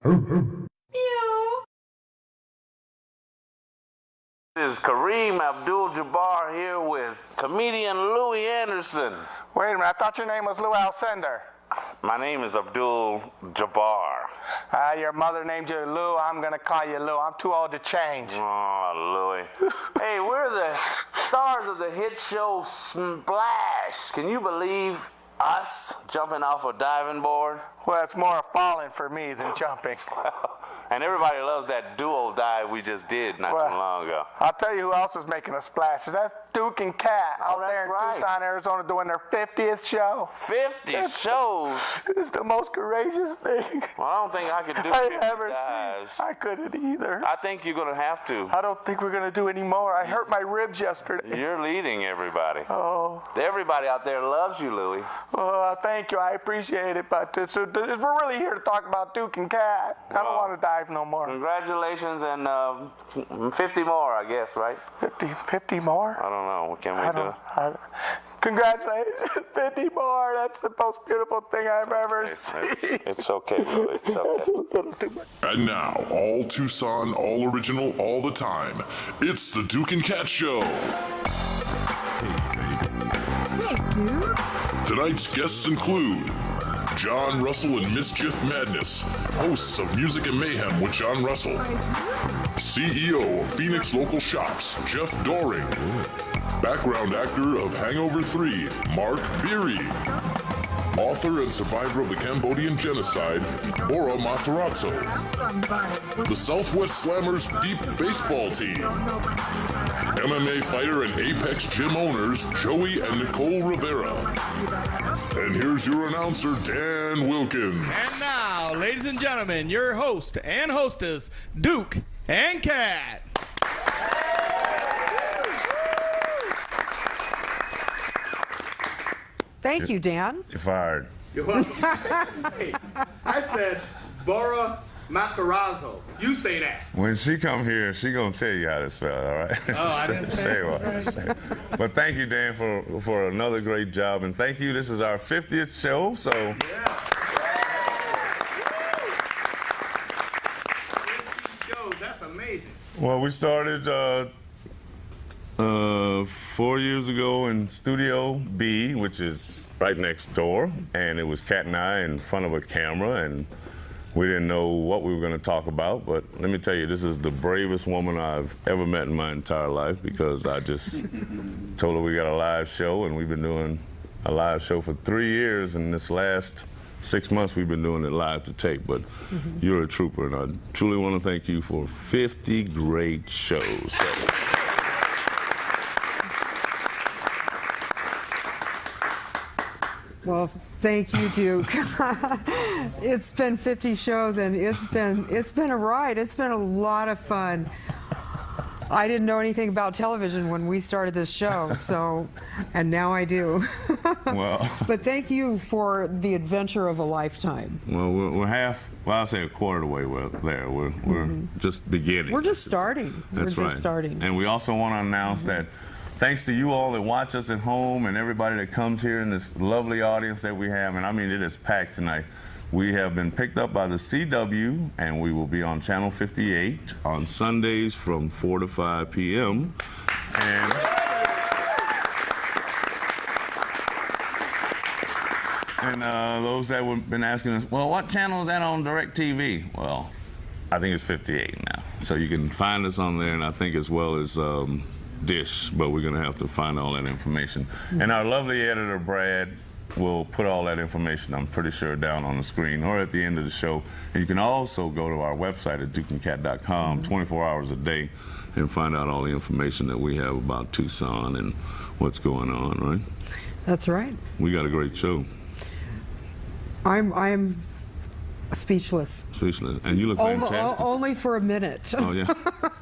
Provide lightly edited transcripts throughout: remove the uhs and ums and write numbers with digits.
This is Kareem Abdul-Jabbar here with comedian Louis Anderson. Wait a minute, I thought your name was Lou Alcindor. My name is Abdul-Jabbar. Your mother named you Lou, I'm gonna call you Lou. I'm too old to change. Oh, Louis. Hey, we're the stars of the hit show Splash. Can you believe us jumping off a diving board? Well, it's more falling for me than jumping. And everybody loves that duo dive we just did not too long ago. I'll tell you who else is making a splash. Is that Duke and Kat out there in Tucson, Arizona, doing their 50th show. 50 shows? It's the most courageous thing Well, I don't think I could do 50 dives. I couldn't either. I think you're going to have to. I don't think we're going to do any more. I hurt my ribs yesterday. You're leading everybody. Oh. Everybody out there loves you, Louis. Well, thank you. I appreciate it. But we're really here to talk about Duke and Kat. I don't want to dive no more. Congratulations and 50 more, I guess, right? 50 more? I don't know. What can we do? Congratulations. 50 more. That's the most beautiful thing I've ever seen. It's okay, Louis. It's okay. That's a little too much. And now, all Tucson, all original, all the time. It's the Duke and Kat Show. Hey, Duke. Tonight's guests include John Russell and Mischief Madness, hosts of Music and Mayhem with John Russell, CEO of Phoenix Local Shops, Jeff Doring, background actor of Hangover 3, Mark Beery, author and survivor of the Cambodian genocide, Bora Matarazzo, the Southwest Slammers Deep Baseball Team, MMA fighter and Apex Gym owners, Joey and Nicole Rivera. And here's your announcer, Dan Wilkins. And now, ladies and gentlemen, your host and hostess, Duke and Kat. Thank you, Dan. You're fired. You're welcome. Hey, I said Bora Matarazzo. You say that. When she come here, she gonna tell you how to spell it, all right? Oh, I didn't say it. But thank you, Dan, for another great job, and thank you. This is our 50th show, so. Yeah. 50 shows, that's amazing. Well, we started 4 years ago in Studio B, which is right next door, and it was Kat and I in front of a camera, and we didn't know what we were going to talk about, but let me tell you, this is the bravest woman I've ever met in my entire life, because I just told her we got a live show, and we've been doing a live show for 3 years, and this last 6 months we've been doing it live to tape. But you're a trooper, and I truly want to thank you for 50 great shows. Well, thank you, Duke. It's been 50 shows, and it's been a ride. It's been a lot of fun. I didn't know anything about television when we started this show, and now I do. Well, but thank you for the adventure of a lifetime. Well, we're I'll say a quarter of the way there. We're just beginning. We're just starting. That's we're right. Just starting. And we also want to announce that thanks to you all that watch us at home and everybody that comes here in this lovely audience that we have, and I mean it is packed tonight, we have been picked up by the CW, and we will be on Channel 58 on Sundays from 4 to 5 p.m. And those that have been asking us, well, what channel is that on DirecTV? Well, I think it's 58 now. So you can find us on there, and I think as well as Dish, but we're going to have to find all that information. And our lovely editor, Brad, will put all that information, I'm pretty sure, down on the screen or at the end of the show. And you can also go to our website at dukeandkat.com 24 hours a day and find out all the information that we have about Tucson and what's going on, right? That's right. We got a great show. I'm speechless. Speechless. And you look fantastic. Only for a minute. Oh, yeah.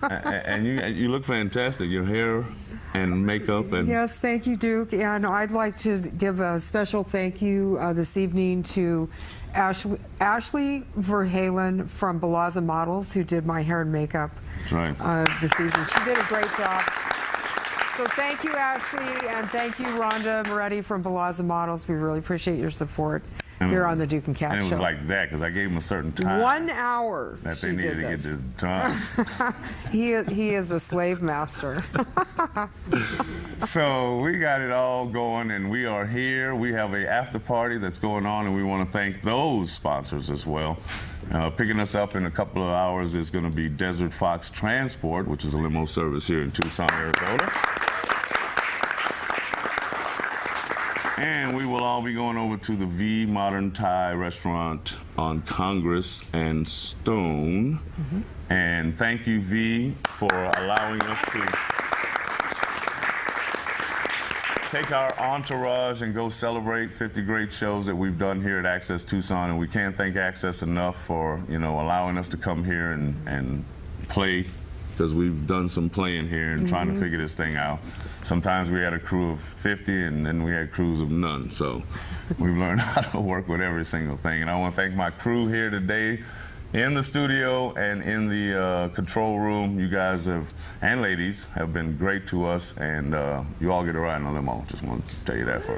And you look fantastic. Your hair and makeup. And yes, thank you, Duke. And I'd like to give a special thank you this evening to Ashley Verhalen from Balaza Models, who did my hair and makeup this evening. She did a great job. So thank you, Ashley, and thank you, Rhonda Moretti from Balaza Models. We really appreciate your support. here on the Duke and Cat And it Show. was like that because I gave them a certain time. 1 hour that they she needed did to get this done. he is a slave master. So we got it all going, and we are here. We have a after party that's going on, and we want to thank those sponsors as well. Picking us up in a couple of hours is going to be Desert Fox Transport, which is a limo service here in Tucson, Arizona. And we will all be going over to the V Modern Thai restaurant on Congress and Stone. And thank you, V, for allowing us to take our entourage and go celebrate 50 great shows that we've done here at Access Tucson. And we can't thank Access enough for, allowing us to come here and play, because we've done some playing here and trying to figure this thing out. Sometimes we had a crew of 50 and then we had crews of none. So we've learned how to work with every single thing. And I want to thank my crew here today in the studio and in the control room. You guys have, and ladies, have been great to us, and you all get a ride in a limo. Just want to tell you that for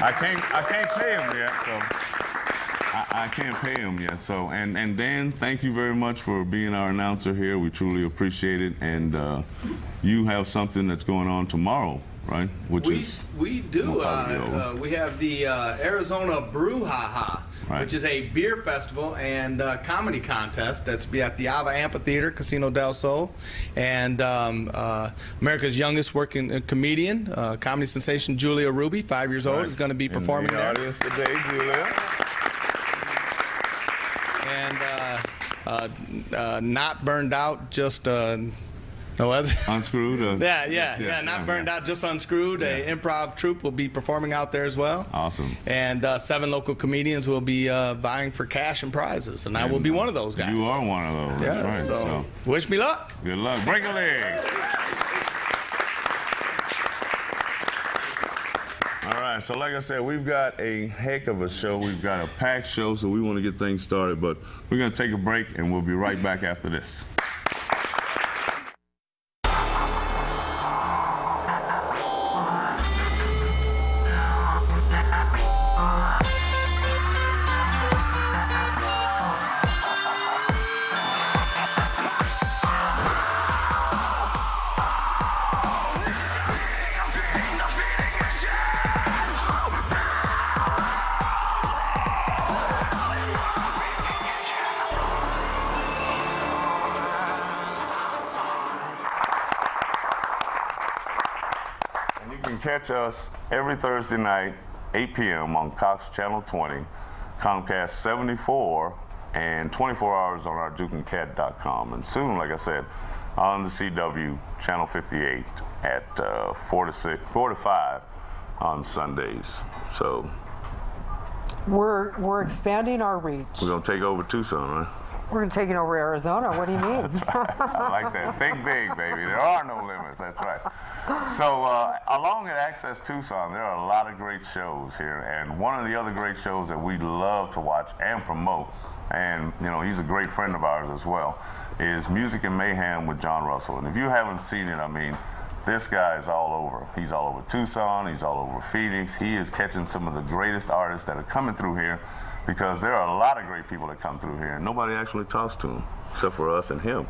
I can't pay them yet, so I can't pay him yet. So, and Dan, thank you very much for being our announcer here. We truly appreciate it. And you have something that's going on tomorrow, right? We do. We have the Arizona Brouhaha, right, which is a beer festival and comedy contest that's be at the Ava Amphitheater, Casino del Sol. And America's youngest working comedian, comedy sensation Julia Ruby, 5 years old, is going to be performing in the audience today, Julia. And Not Burned Out, just no other. Unscrewed? Not Burned Out, just Unscrewed. Yeah. An improv troupe will be performing out there as well. Awesome. And 7 local comedians will be vying for cash and prizes, and I will be one of those guys. You are one of those. Yeah, That's right. so wish me luck. Good luck. Break a leg. All right, so like I said, we've got a heck of a show. We've got a packed show, so we want to get things started, but we're going to take a break, and we'll be right back after this. Catch us every Thursday night, 8 p.m. on Cox Channel 20, Comcast 74, and 24 hours on our DukeandCat.com. And soon, like I said, on the CW Channel 58 at 4 to 5 on Sundays. So We're expanding our reach. we're gonna take over Tucson, right? We're going to take it over Arizona. What do you mean? That's right. I like that. Think big, baby. There are no limits. That's right. So along at Access Tucson, there are a lot of great shows here. And one of the other great shows that we love to watch and promote, and he's a great friend of ours as well, is Music and Mayhem with John Russell. And if you haven't seen it, I mean, this guy is all over. He's all over Tucson. He's all over Phoenix. He is catching some of the greatest artists that are coming through here, because there are a lot of great people that come through here, and nobody actually talks to him except for us and him.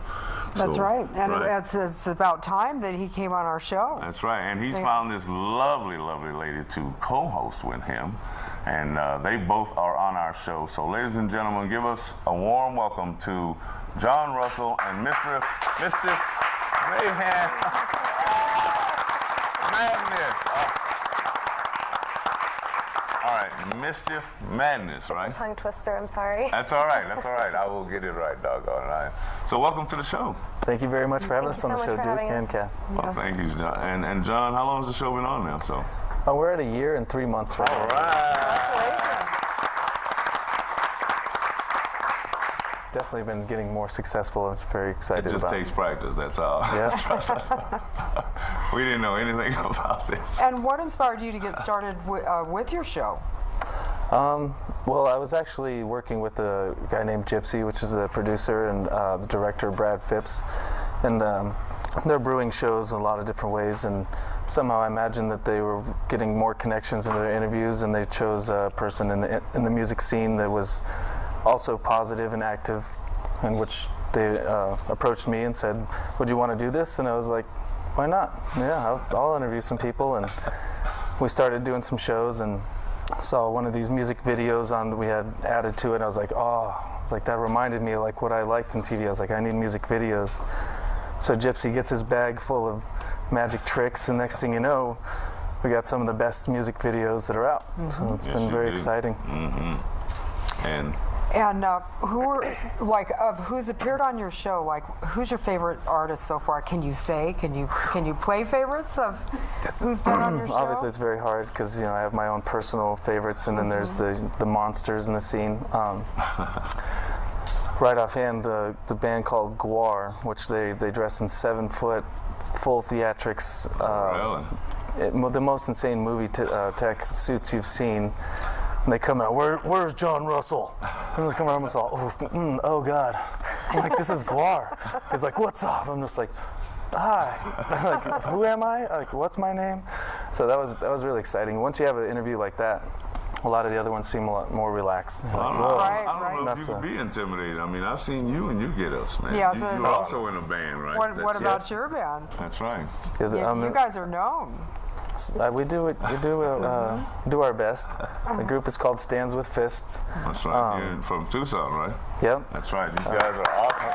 That's right. And it's about time that he came on our show. That's right. And he's found this lovely, lovely lady to co-host with him. And they both are on our show. So, ladies and gentlemen, give us a warm welcome to John Russell and Mr. Mayhem Madness. All right, Mischief Madness, right? Tongue twister, I'm sorry. That's all right, that's all right. I will get it right, doggone it. So welcome to the show. Thank you very much for having us on the show, Duke and Kat. Well, thank you, John. And John, how long has the show been on now? So. We're at 1 year and 3 months right now. All right. It's definitely been getting more successful. I'm very excited about it. It just takes practice, that's all. Yeah. We didn't know anything about this. And what inspired you to get started with your show? Well, I was actually working with a guy named Gypsy, which is the producer, and the director, Brad Phipps. And they're brewing shows in a lot of different ways, and somehow I imagined that they were getting more connections in their interviews, and they chose a person in the music scene that was also positive and active, in which they approached me and said, would you want to do this? And I was like, why not? Yeah, I'll interview some people. And we started doing some shows and saw one of these music videos that we had added to it. I was like, that reminded me of like what I liked in TV. I was like, I need music videos. So Gypsy gets his bag full of magic tricks, and next thing you know, we got some of the best music videos that are out. So it's been very exciting. And who's appeared on your show? Like, who's your favorite artist so far? Can you say? Can you play favorites of who's been on your show? Obviously, it's very hard because I have my own personal favorites, and then there's the monsters in the scene. Right offhand, the band called Gwar, which they dress in 7-foot full theatrics. The most insane movie tech suits you've seen. And they come out, where's John Russell? And they come out, I'm just all, oh God. I'm like, this is Gwar. He's like, what's up? I'm just like, hi. I'm like, who am I? Like, what's my name? So that was really exciting. Once you have an interview like that, a lot of the other ones seem a lot more relaxed. I don't know if you could be intimidated. I mean, I've seen you and you get us, man. Yeah, you're also in a band, right? What about your band? That's right. You guys are known. We do our best. The group is called Stands with Fists. That's right. You're from Tucson, right? Yep. That's right. These guys are awesome.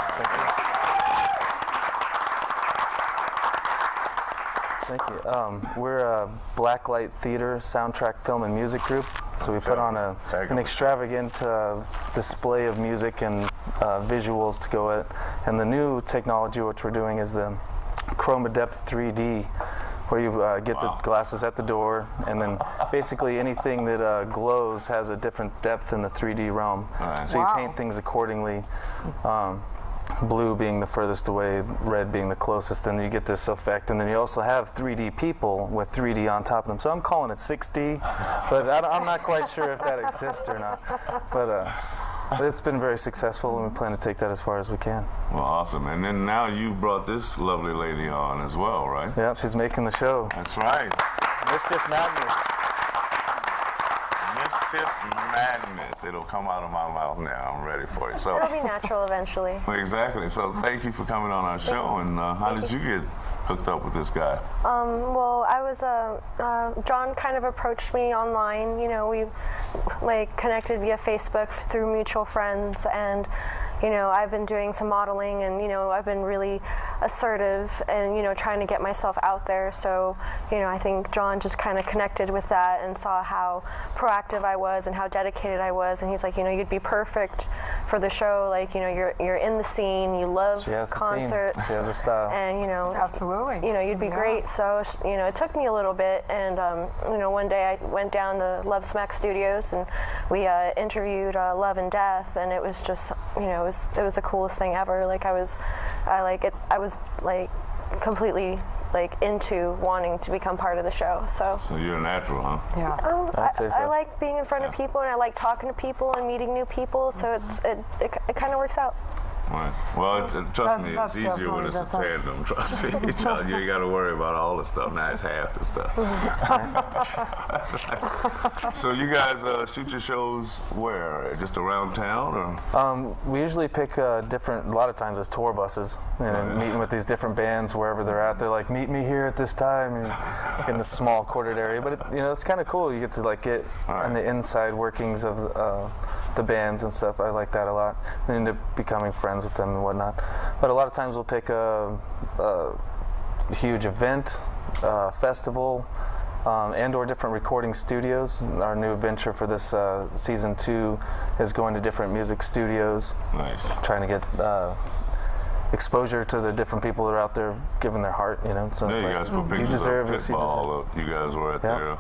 Thank you. We're a Blacklight Theater soundtrack film and music group. So we put on an extravagant display of music and visuals to go with. And the new technology which we're doing is the Chroma Depth 3D, where you get the glasses at the door, and then basically anything that glows has a different depth in the 3D realm. So you paint things accordingly. Blue being the furthest away, red being the closest, and you get this effect. And then you also have 3D people with 3D on top of them. So I'm calling it 6D, but I'm not quite sure if that exists or not. But it's been very successful, and we plan to take that as far as we can. Well, awesome. And then now you brought this lovely lady on as well, right? Yep, she's making the show. That's right. Mischief Madness. Mischief Madness. It'll come out of my mouth now. I'm ready for it. So it'll be natural eventually. Exactly. So thank you for coming on our show. And how did you get hooked up with this guy? Well, I was John kind of approached me online. We connected via Facebook through mutual friends, and I've been doing some modeling, and I've been really assertive and trying to get myself out there. So I think John just kind of connected with that and saw how proactive I was and how dedicated I was, and he's like, you'd be perfect for the show. Like, you're in the scene, you love concerts, she has a style, and absolutely, you'd be great. So it took me a little bit, and one day I went down to Love Smack Studios, and we interviewed Love and Death, and it was just it was the coolest thing ever. Like I was completely into wanting to become part of the show. So you're a natural, huh? Yeah. I like being in front of people, and I like talking to people and meeting new people. So it kind of works out. Right. Well, trust me, it's easier when it's a tandem. Trust me. You ain't got to worry about all the stuff. Now it's half the stuff. So you guys shoot your shows where? Just around town, or? We usually pick a lot of times it's tour buses, meeting with these different bands wherever they're at. They're like, meet me here at this time, in this small quartered area. But it's kind of cool. You get to get on the inside workings of the bands and stuff. I like that a lot. And end up becoming friends with them and whatnot. But a lot of times we'll pick a huge event, festival, and/or different recording studios. Our new venture for this season 2 is going to different music studios. Nice. Trying to get exposure to the different people that are out there giving their heart. So you guys put pictures of Pitball. You guys were at their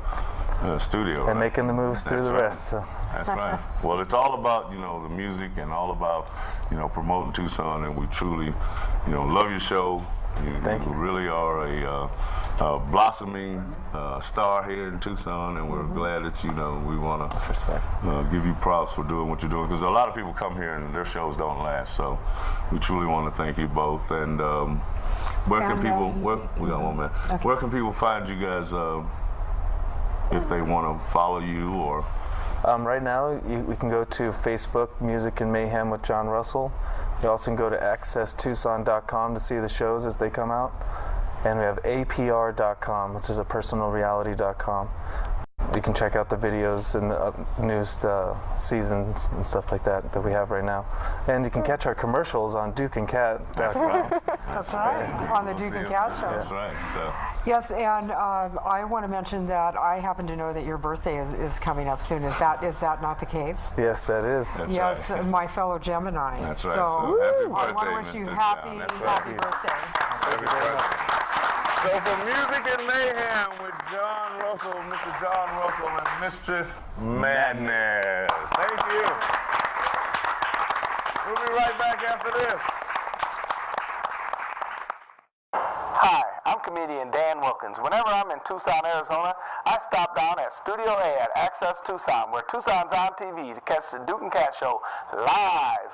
studio, and making the moves through the rest. So. That's right. Well, it's all about the music and all about promoting Tucson, and we truly love your show. Thank you. You really are a blossoming star here in Tucson, and we're glad that we want to give you props for doing what you're doing, because a lot of people come here and their shows don't last. So we truly want to thank you both. And where can people? We got 1 minute. Okay. Where can people find you guys if they want to follow you or? Right now, we can go to Facebook, Music and Mayhem with John Russell. You also can go to accesstucson.com to see the shows as they come out. And we have apr.com, which is a personalreality.com. You can check out the videos and the newest seasons and stuff like that we have right now. And you can catch our commercials on dukeandcat.com. That's right, on the Duke and Cat Show. That's right. So. Yes, and I want to mention that I happen to know that your birthday is coming up soon. Is that not the case? Yes, that is. That's yes, right. My fellow Gemini. That's right. So happy birthday, I want to wish you Mr. happy John. birthday. Happy birthday. So for Music and Mayhem with John Russell, Mr. John Russell, and Mischief Madness. Thank you. We'll be right back after this. Hi, I'm comedian Dan Wilkins. Whenever I'm in Tucson, Arizona, I stop down at Studio A at Access Tucson, where Tucson's on TV to catch the Duke and Cat Show live.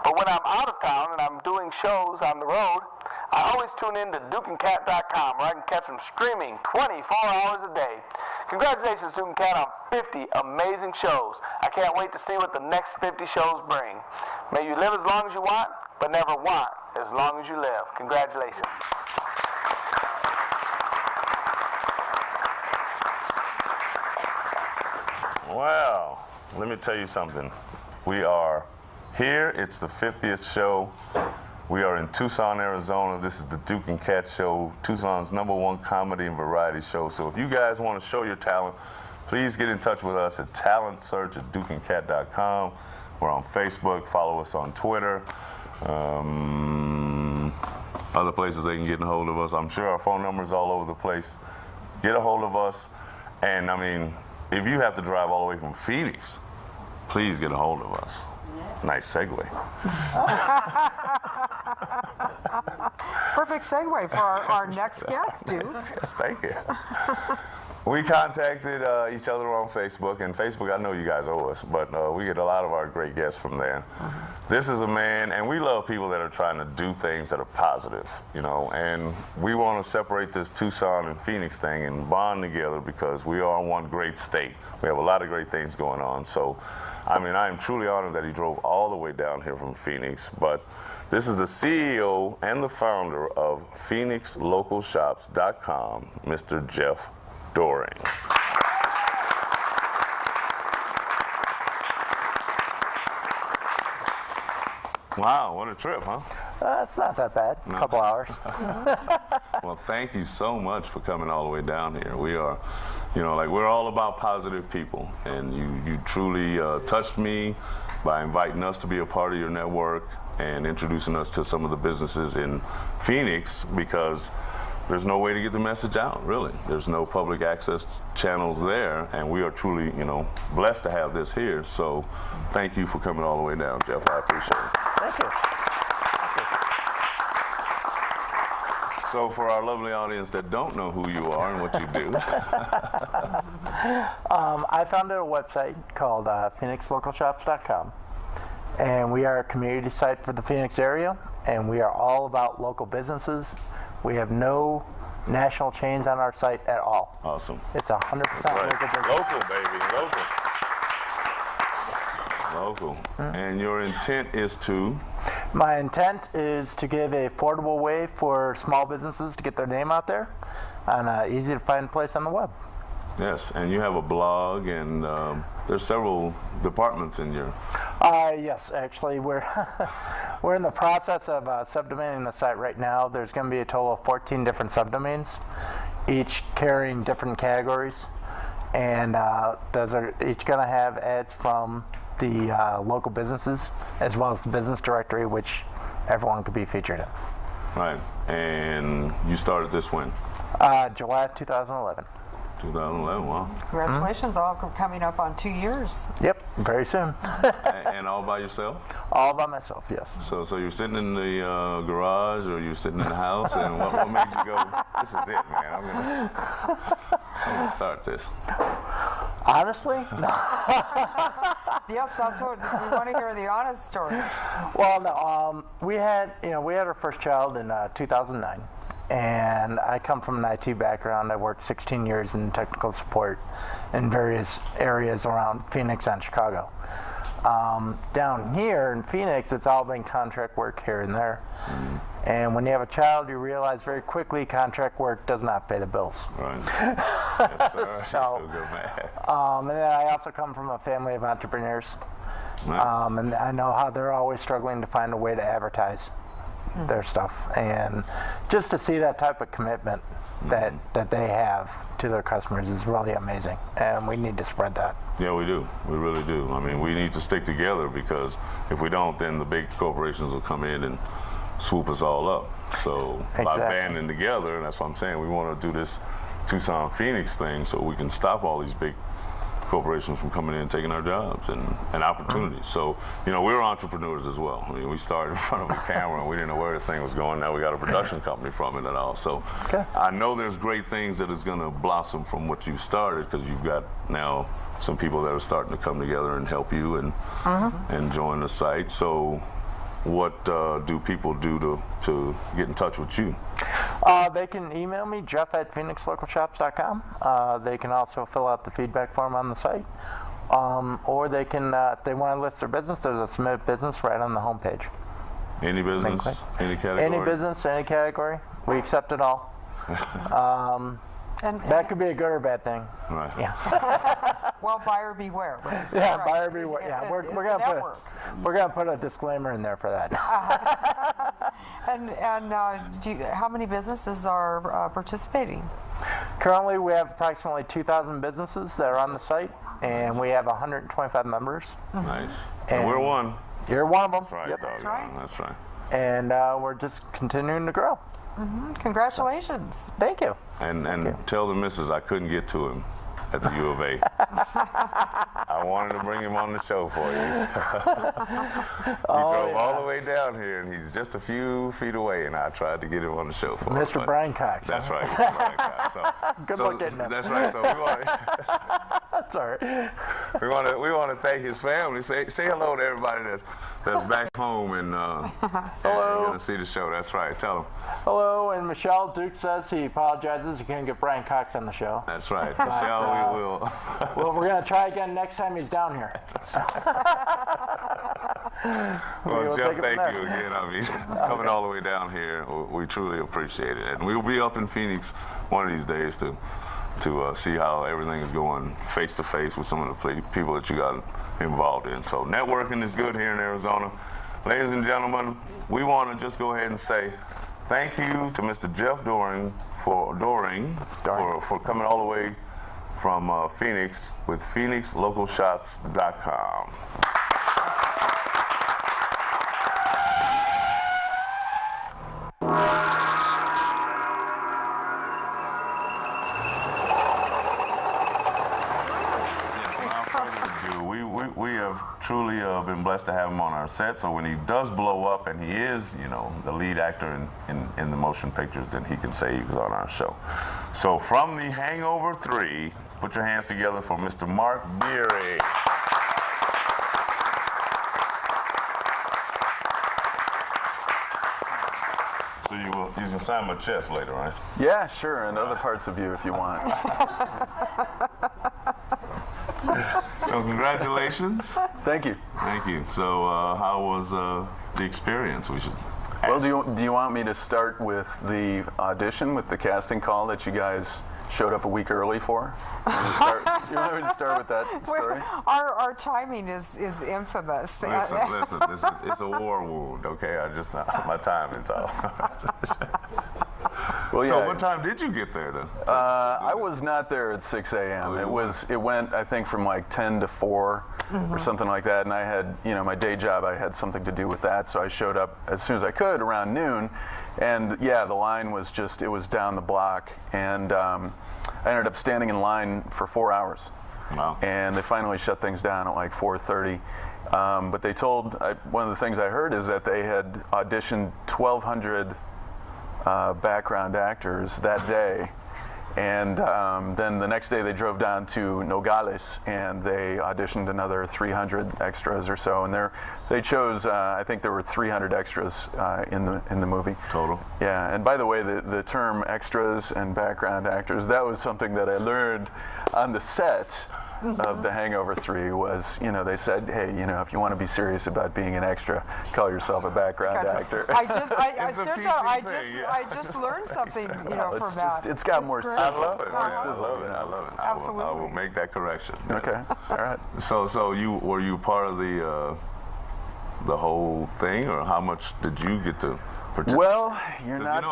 But when I'm out of town and I'm doing shows on the road, I always tune in to dukeandcat.com, where I can catch them streaming 24 hours a day. Congratulations, Duke and Cat, on 50 amazing shows. I can't wait to see what the next 50 shows bring. May you live as long as you want, but never want as long as you live. Congratulations. Well, let me tell you something. We are here. It's the 50th show. We are in Tucson, Arizona. This is the Duke and Cat Show, Tucson's #1 comedy and variety show. So if you guys want to show your talent, please get in touch with us at talentsearch@dukeandcat.com. We're on Facebook. Follow us on Twitter. Other places they can get a hold of us. I'm sure our phone number is all over the place. Get a hold of us. And I mean, if you have to drive all the way from Phoenix, please get a hold of us. Nice segue. Perfect segue for our next guest, Duke. Thank you. We contacted each other on Facebook, and Facebook, I know you guys owe us, but we get a lot of our great guests from there. This is a man, and we love people that are trying to do things that are positive, and we want to separate this Tucson and Phoenix thing and bond together because we are one great state. We have a lot of great things going on. So, I mean, I am truly honored that he drove all the way down here from Phoenix, but this is the CEO and the founder of PhoenixLocalShops.com, Mr. Jeff Doring. Wow, what a trip, huh? It's not that bad. A couple hours. Well, thank you so much for coming all the way down here. We are, we're all about positive people, and you truly touched me by inviting us to be a part of your network and introducing us to some of the businesses in Phoenix, because there's no way to get the message out, really. There's no public access channels there, and we are truly, blessed to have this here. So thank you for coming all the way down, Jeff. I appreciate it. Thank you. So for our lovely audience that don't know who you are and what you do. I founded a website called PhoenixLocalShops.com, and we are a community site for the Phoenix area, and we are all about local businesses. We have no national chains on our site at all. Awesome. It's 100% local business. Local, baby, local. And your intent is to? My intent is to give an affordable way for small businesses to get their name out there on an easy to find place on the web. Yes, and you have a blog, and there's several departments in your. Yes, actually, we're in the process of subdomaining the site right now. There's going to be a total of 14 different subdomains, each carrying different categories, and those are each going to have ads from the local businesses as well as the business directory, which everyone could be featured in. Right, and you started this when? July of 2011. 2011, wow. Congratulations, all coming up on 2 years. Yep, very soon. And all by yourself? All by myself, yes. So you're sitting in the garage, or you're sitting in the house, and what made you go, this is it, man, I'm gonna start this? Honestly? No. Yes, that's what we want to hear, the honest story. Well, no, we had our first child in 2009. And I come from an IT background. I worked 16 years in technical support in various areas around Phoenix and Chicago. Down here in Phoenix, it's all been contract work here and there. And when you have a child, you realize very quickly contract work does not pay the bills. Right. Yes, sir. So, and then I also come from a family of entrepreneurs. Nice. And I know how they're always struggling to find a way to advertise their stuff, and just to see that type of commitment that they have to their customers is really amazing, and we need to spread that. Yeah, we do. We really do. I mean, we need to stick together, because if we don't, then the big corporations will come in and swoop us all up. So by banding together, and that's what I'm saying, we want to do this Tucson Phoenix thing so we can stop all these big corporations from coming in and taking our jobs and opportunities. So, we're entrepreneurs as well. I mean, we started in front of a camera and we didn't know where this thing was going. Now we got a production company from it and all. So I know there's great things that is going to blossom from what you started, because you've got now some people that are starting to come together and help you and join the site. So what do people do to get in touch with you? They can email me, jeff@phoenixlocalshops.com. They can also fill out the feedback form on the site. Or they can, if they want to list their business, there's a submit business right on the homepage. Any business, any category? Any business, any category. We accept it all. And that could be a good or bad thing. Right. Yeah. Well, buyer beware. Right? Yeah, right. buyer beware. Yeah, we're gonna put a disclaimer in there for that. And how many businesses are participating? Currently, we have approximately 2,000 businesses that are on the site, and we have 125 members. Nice. And we're one. You're one of them. That's right. Yep. That's right. That's right. And we're just continuing to grow. Congratulations. Thank you. And tell the missus I couldn't get to him at the U of A. I wanted to bring him on the show for you. He drove all the way down here, and he's just a few feet away, and I tried to get him on the show for Mr. him. Brian Cox. That's right, Mr. Brian Cox. Good luck getting him. That's right. So we want That's all right. we want to thank his family. Say hello to everybody that's back home and hello. Gonna see the show. That's right. Tell them. Hello. And Michelle Duke says he apologizes he can't get Brian Cox on the show. That's right. Michelle, we will. Well, we're gonna try again next time he's down here. Well, Jeff, thank you again. I mean, coming all the way down here, we truly appreciate it, and we'll be up in Phoenix one of these days to see how everything is going face to face with some of the people that you got involved in. So networking is good here in Arizona. Ladies and gentlemen, we want to just go ahead and say thank you to Mr. Jeff Doring for coming all the way from Phoenix with PhoenixLocalShops.com. We have truly been blessed to have him on our set, so when he does blow up, and he is, the lead actor in the motion pictures, then he can say he was on our show. So from The Hangover 3, put your hands together for Mr. Mark Beery. So you can sign my chest later, right? Yeah, sure, and other parts of you if you want. So congratulations. Thank you. Thank you. So how was the experience? Well, do you want me to start with the audition, with the casting call that you guys showed up a week early for? You want me to start with that story? Our timing is infamous. Listen, it's a war wound, okay? My timing's off. Well, So yeah. what time did you get there then? I was not there at 6 a.m. It went, I think, from like 10 to 4 or something like that. And I had, my day job, I had something to do with that. So I showed up as soon as I could around noon. And yeah, the line was just, it was down the block. And I ended up standing in line for 4 hours. Wow. And they finally shut things down at like 4:30. But they told, one of the things I heard is that they had auditioned 1,200 background actors that day. And then the next day they drove down to Nogales and they auditioned another 300 extras or so. And they chose, I think there were 300 extras in the movie. Total. Yeah, and by the way, the term extras and background actors, that was something that I learned on the set of The Hangover 3 was, they said, hey, if you want to be serious about being an extra, call yourself a background actor. I just learned something, from that. It's got more sizzle. I love it. I love it. Absolutely. I will make that correction. Okay. All right. So were you part of the whole thing, or how much did you get to participate? Well, you're not.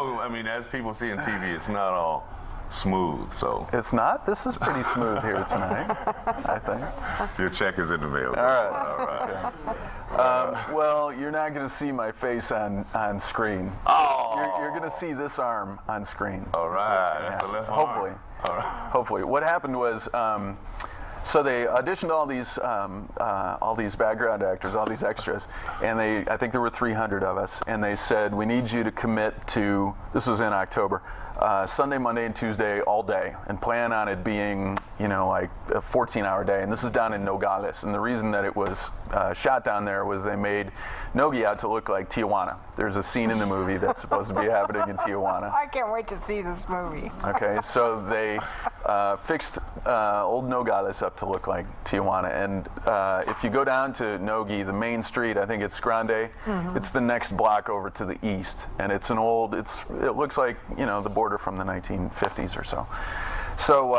As people see in TV, it's not all smooth. So it's not. This is pretty smooth here tonight, I think. Your check is in the mail. All right. All right. Okay. Well, you're not going to see my face on screen. Oh. You're going to see this arm on screen. All right. That's the left arm. Hopefully. All right. Hopefully. What happened was, so they auditioned all these background actors, all these extras, and I think there were 300 of us, and they said, we need you to commit to, this was in October, Sunday, Monday, and Tuesday all day, and plan on it being, like a 14-hour day. And this is down in Nogales. And the reason that it was shot down there was they made Nogi out to look like Tijuana. There's a scene in the movie that's supposed to be happening in Tijuana. I can't wait to see this movie. Okay, so they fixed old Nogales up to look like Tijuana. And if you go down to Nogi, the main street, I think it's Grande, it's the next block over to the east. And it's it looks like, the border from the 1950s or so. So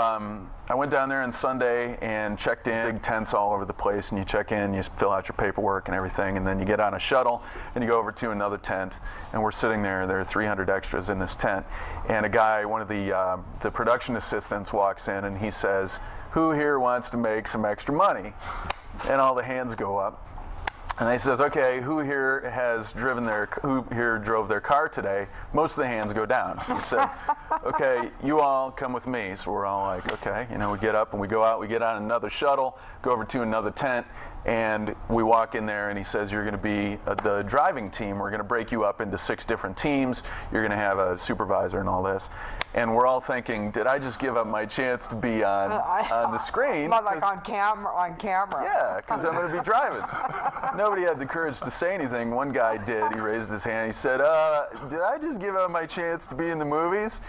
I went down there on Sunday and checked in. Big tents all over the place, and you check in, you fill out your paperwork and everything, and then you get on a shuttle and you go over to another tent, and we're sitting there. There are 300 extras in this tent, and a guy, one of the production assistants, walks in and he says, "Who here wants to make some extra money?" And all the hands go up. And he says, okay, who here drove their car today? Most of the hands go down. He said, okay, you all come with me. So we're all like, okay, we get up and we go out, we get on another shuttle, go over to another tent, and we walk in there and he says, you're going to be the driving team. We're going to break you up into 6 different teams. You're going to have a supervisor and all this. And we're all thinking, did I just give up my chance to be on the screen? Like on camera. Yeah, because I'm going to be driving. Nobody had the courage to say anything. One guy did. He raised his hand. He said, did I just give up my chance to be in the movies?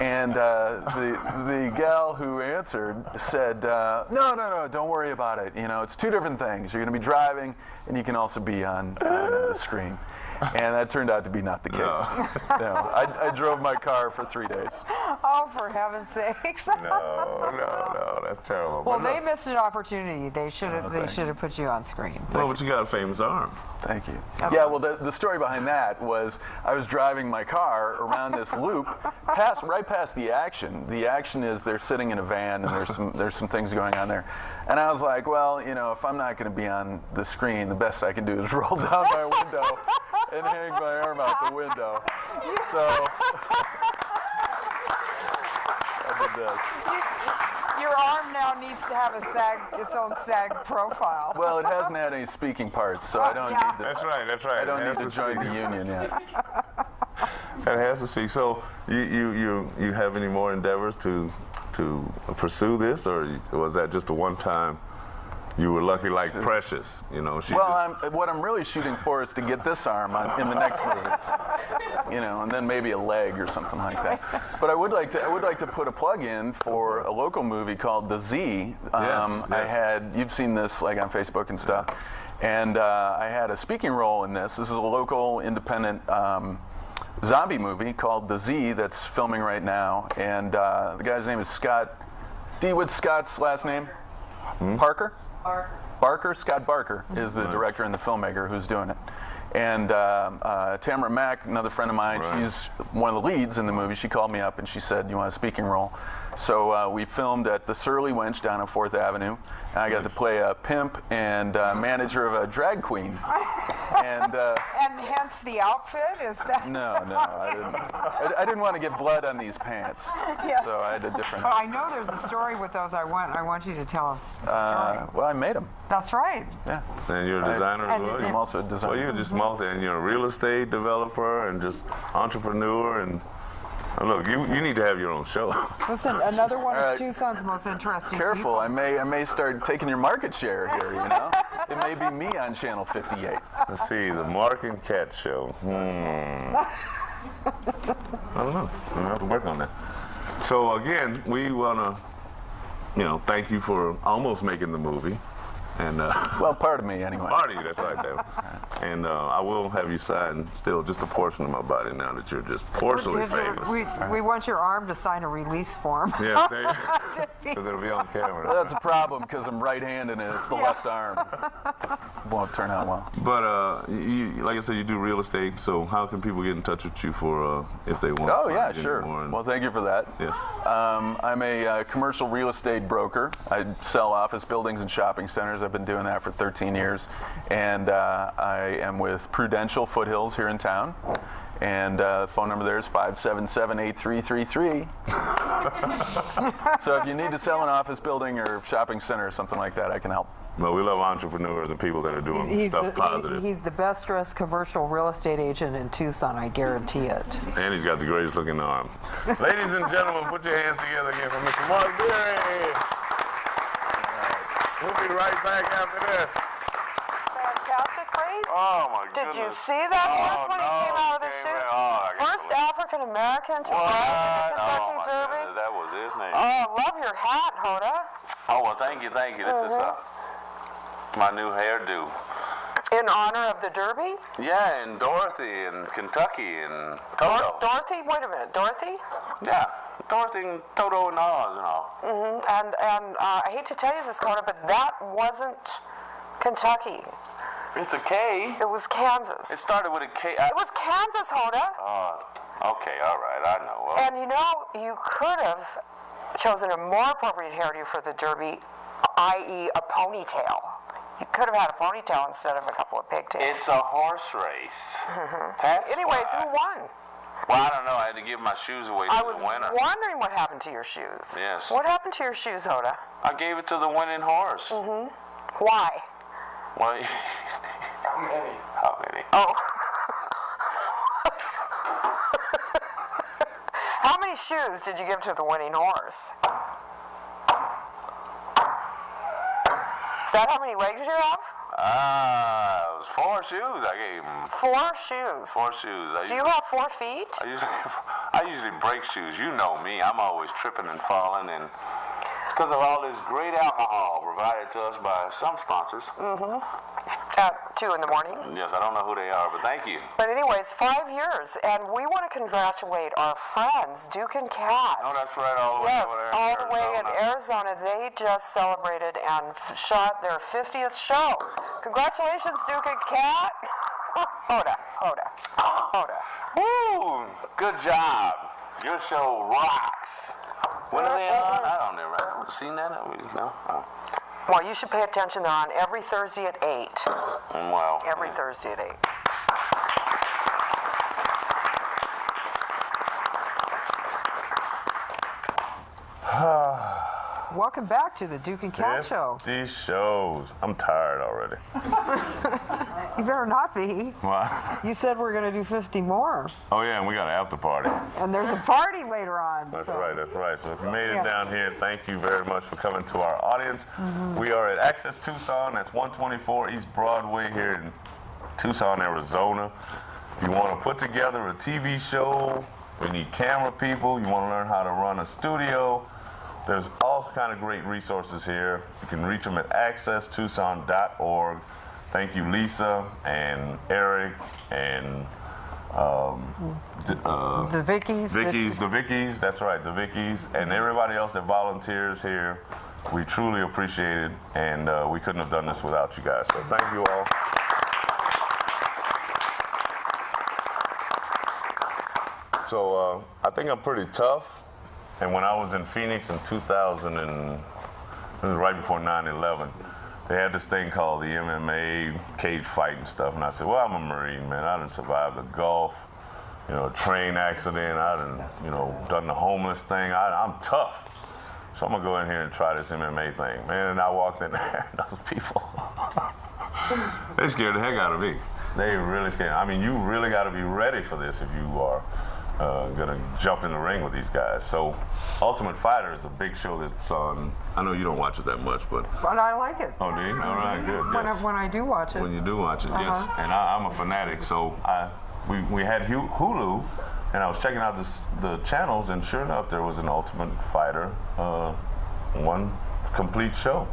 And the gal who answered said, no, don't worry about it. It's 2 different things. You're going to be driving, and you can also be on the screen. And that turned out to be not the case. No, I drove my car for 3 days. Oh, for heaven's sakes! No, that's terrible. Well, they missed an opportunity. They should have put you on screen. Well, but you got a famous arm. Thank you. Yeah, well, the story behind that was I was driving my car around this loop, right past the action. The action is they're sitting in a van and there's some things going on there. And I was like, well, if I'm not going to be on the screen, the best I can do is roll down my window and hang my arm out the window. So I did that. Your arm now needs to have its own SAG profile. Well, it hasn't had any speaking parts, so I don't need to. That's right. I don't need to join the union yet. That has to speak. So you have any more endeavors to pursue this, or was that just a one-time? You were lucky like Precious, what I'm really shooting for is to get this arm in the next movie, and then maybe a leg or something like that. But I would like to put a plug in for a local movie called The Z. Yes. You've seen this like on Facebook and stuff, and I had a speaking role in this. This is a local independent zombie movie called The Z that's filming right now, and the guy's name is Scott. What's Scott's last name? Parker? Scott Barker is the director and the filmmaker who's doing it. And Tamara Mack, another friend of mine, she's one of the leads in the movie. She called me up and she said, "You want a speaking role?" So we filmed at the Surly Wench down on 4th Avenue. And I got to play a pimp and manager of a drag queen. And hence the outfit, is that? No, I didn't want to get blood on these pants. Yes. So I had a different. Well, I know there's a story with those. I want you to tell us the story. Well, I made them. That's right. Yeah. And you're a designer as well? I'm also a designer. Well, you're just multi, and you're a real estate developer and just entrepreneur. And look, you need to have your own show. Listen, another one of Tucson's most interesting Careful, people. I may start taking your market share here, you know? It may be me on Channel 58. Let's see, the Mark and Cat Show. I don't know. I'm gonna have to work on that. So again, we wanna, thank you for almost making the movie. And well, part of me anyway. Part of you, that's right, David. And I will have you sign still just a portion of my body now that you're just porcelain famous. We want your arm to sign a release form. Yeah, because it'll be on camera. That's a problem because I'm right-handed and it's the left arm. Won't turn out well. But like I said, you do real estate. So how can people get in touch with you for if they want? Oh yeah, sure. Well, thank you for that. Yes. I'm a commercial real estate broker. I sell office buildings and shopping centers. I've been doing that for 13 years. And I am with Prudential Foothills here in town. And phone number there is 577-8333. So if you need to sell an office building or shopping center or something like that, I can help. Well, we love entrepreneurs and people that are doing stuff positive. He's the best dressed commercial real estate agent in Tucson, I guarantee it. And he's got the greatest looking arm. Ladies and gentlemen, put your hands together again for Mr. Mark Berry. We'll be right back after this. Fantastic race. Oh my goodness. Did you see that horse when he came out of the chute? First African American to ride the Kentucky Derby. Goodness, that was his name. Oh, love your hat, Hoda. Oh well, thank you. This is my new hairdo. In honor of the Derby? Yeah, and Dorothy and Kentucky and Toto. Dorothy? Wait a minute, Dorothy? Yeah, Dorothy and Toto and Oz and all. And I hate to tell you this, Hoda, but that wasn't Kentucky. It's a K. It was Kansas. It started with a K. It was Kansas, Hoda. Okay, all right, I know. Well, and you could have chosen a more appropriate hairdo for the Derby, i.e. a ponytail. You could have had a ponytail instead of a couple of pigtails. It's a horse race. Anyways, who won? Well, I don't know. I had to give my shoes away to the winner. I was wondering what happened to your shoes. Yes. What happened to your shoes, Hoda? I gave it to the winning horse. Why? Well, how many? Oh. How many shoes did you give to the winning horse? Is that how many legs you have? It was 4 shoes I gave him. 4 shoes? 4 shoes. Do you have 4 feet? I usually break shoes. You know me. I'm always tripping and falling, and it's because of all this great alcohol provided to us by some sponsors. At 2 in the morning? Yes, I don't know who they are, but thank you. But anyways, 5 years, and we want to congratulate our friends, Duke and Cat. Oh, that's right, all the way over there. All the way in Arizona. They just celebrated and shot their 50th show. Congratulations, Duke and Cat. Hoda. Woo! Good job. Your show rocks. When are they on? I don't ever seen that. No. Oh. Well, you should pay attention. They're on every Thursday at 8. Well. Every Thursday at 8. Welcome back to the Duke and Cat Show. These shows. I'm tired already. You better not be. Why? You said we're going to do 50 more. Oh yeah, and we got an after party. And there's a party later on. That's right. So if you made it down here, thank you very much for coming to our audience. We are at Access Tucson. That's 124 East Broadway here in Tucson, Arizona. If you want to put together a TV show, we need camera people, you want to learn how to run a studio, there's all kind of great resources here. You can reach them at accesstucson.org. Thank you, Lisa and Eric and the Vickies. The Vickies, that's right, the Vickies, and everybody else that volunteers here. We truly appreciate it, and we couldn't have done this without you guys. So thank you all. So I think I'm pretty tough. And when I was in Phoenix in 2000, it was right before 9/11, they had this thing called the MMA cage fight and stuff. And I said, well, I'm a Marine, man. I done survived the Gulf, train accident. I done, done the homeless thing. I'm tough. So I'm gonna go in here and try this MMA thing, man. And I walked in there, and those people, they scared the heck out of me. They really scared. I mean, you really got to be ready for this if you are gonna jump in the ring with these guys. So, Ultimate Fighter is a big show that's on. I know you don't watch it that much, but I like it. Oh, do you? All right, good. Yes. When I do watch it. When you do watch it, yes. And I'm a fanatic, so we had Hulu. And I was checking out the channels, and sure enough, there was an Ultimate Fighter, one complete show.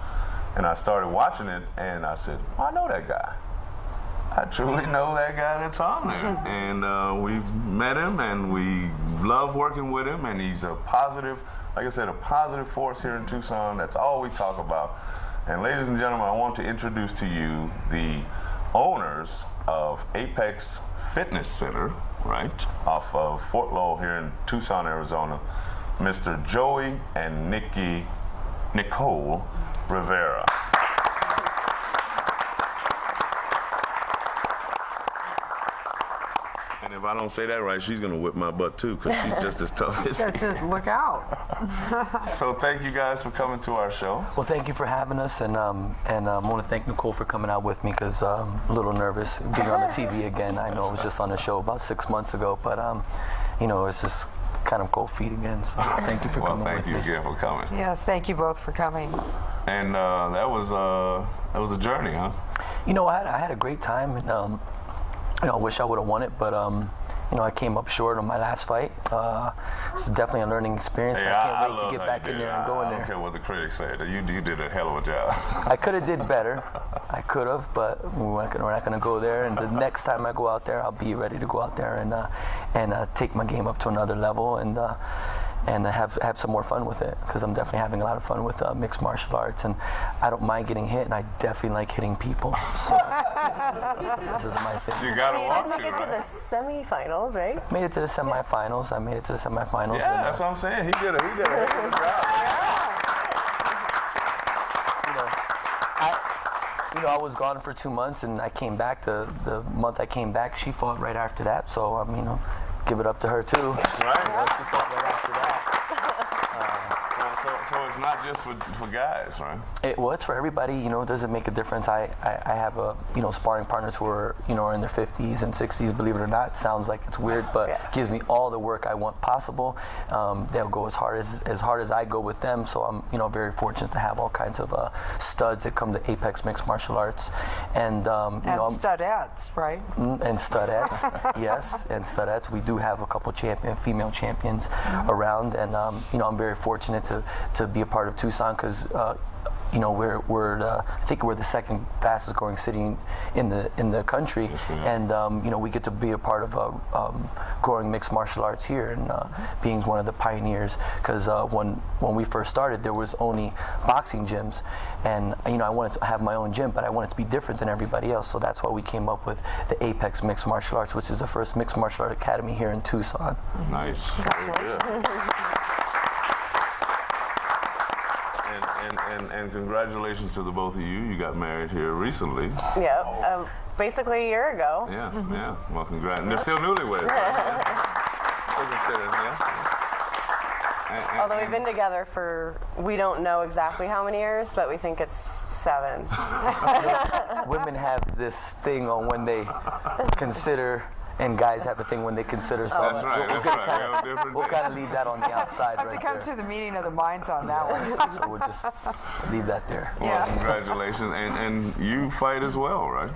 And I started watching it, and I said, I know that guy. I truly know that guy that's on there. And we've met him, and we love working with him, and he's a positive, like I said, a positive force here in Tucson. That's all we talk about. And ladies and gentlemen, I want to introduce to you the owners of Apex Fitness Center, right, off of Fort Lowell here in Tucson, Arizona, Mr. Joey and Nicole Rivera. And if I don't say that right, she's gonna whip my butt too, because she's just as tough as me. Just look out. So thank you guys for coming to our show. Well, thank you for having us, and I want to thank Nicole for coming out with me, because I'm a little nervous being on the TV again. I know I was just on the show about 6 months ago, but it's just kind of cold feet again. So thank you for coming. Well, thank you again for coming. Yes, thank you both for coming. And that was a journey, huh? I had a great time, and I wish I would have won it, but I came up short on my last fight. It's definitely a learning experience. Hey, I can't wait to get back in there and go in there. I don't care what the critics say. You did a hell of a job. I could have did better. I could have, but we're not going to go there. And the next time I go out there, I'll be ready to go out there and take my game up to another level and have some more fun with it, because I'm definitely having a lot of fun with mixed martial arts, and I don't mind getting hit, and I definitely like hitting people. So this is my thing. You gotta walk to the semifinals, right? Made it to the semifinals. I made it to the semifinals. Yeah, and, that's what I'm saying. He did a heck of a job. I was gone for 2 months, and I came back. The month I came back, she fought right after that. So give it up to her too. Right. She fought right after that. So it's not just for guys, right? It's for everybody. It doesn't make a difference. I have sparring partners who are are in their 50s and 60s. Believe it or not, sounds like it's weird, but gives me all the work I want possible. They'll go as hard as I go with them. So I'm very fortunate to have all kinds of studs that come to Apex Mixed Martial Arts, and studettes, right? And studettes, yes, and studettes. We do have a couple female champions around, and I'm very fortunate to be a part of Tucson, because I think we're the second fastest growing city in the country, and we get to be a part of growing mixed martial arts here, and being one of the pioneers. Because when we first started, there was only boxing gyms, and I wanted to have my own gym, but I wanted to be different than everybody else. So that's why we came up with the Apex Mixed Martial Arts, which is the first mixed martial art academy here in Tucson. Nice. And congratulations to the both of you. You got married here recently. Yeah, basically a year ago. Yeah, yeah. Well, congrats. And they're still newlyweds. Right? Although we've been together for, we don't know exactly how many years, but we think it's 7. Women have this thing on when they consider, and guys have a thing when they consider. So that's right. We'll kind of leave that on the outside. Have to come to the meeting of the minds on that one. So we'll just leave that there. Well, congratulations, and you fight as well, right?